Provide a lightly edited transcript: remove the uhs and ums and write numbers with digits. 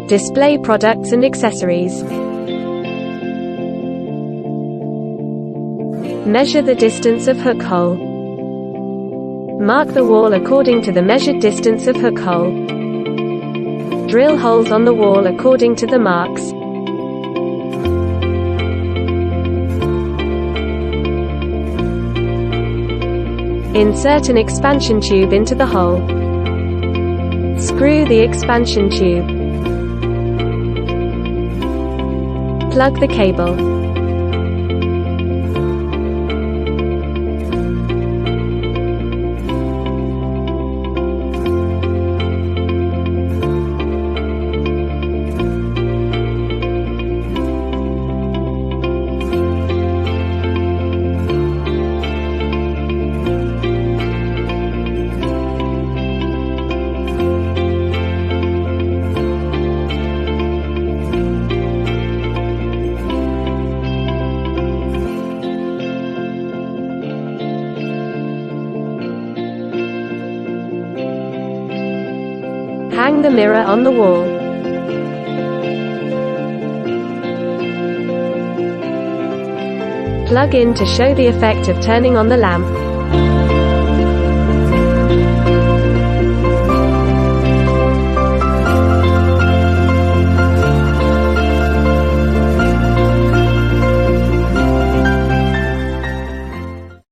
Display products and accessories. Measure the distance of hook hole. Mark the wall according to the measured distance of hook hole. Drill holes on the wall according to the marks. Insert an expansion tube into the hole. Screw the expansion tube. Plug the cable. Hang the mirror on the wall. Plug in to show the effect of turning on the lamp.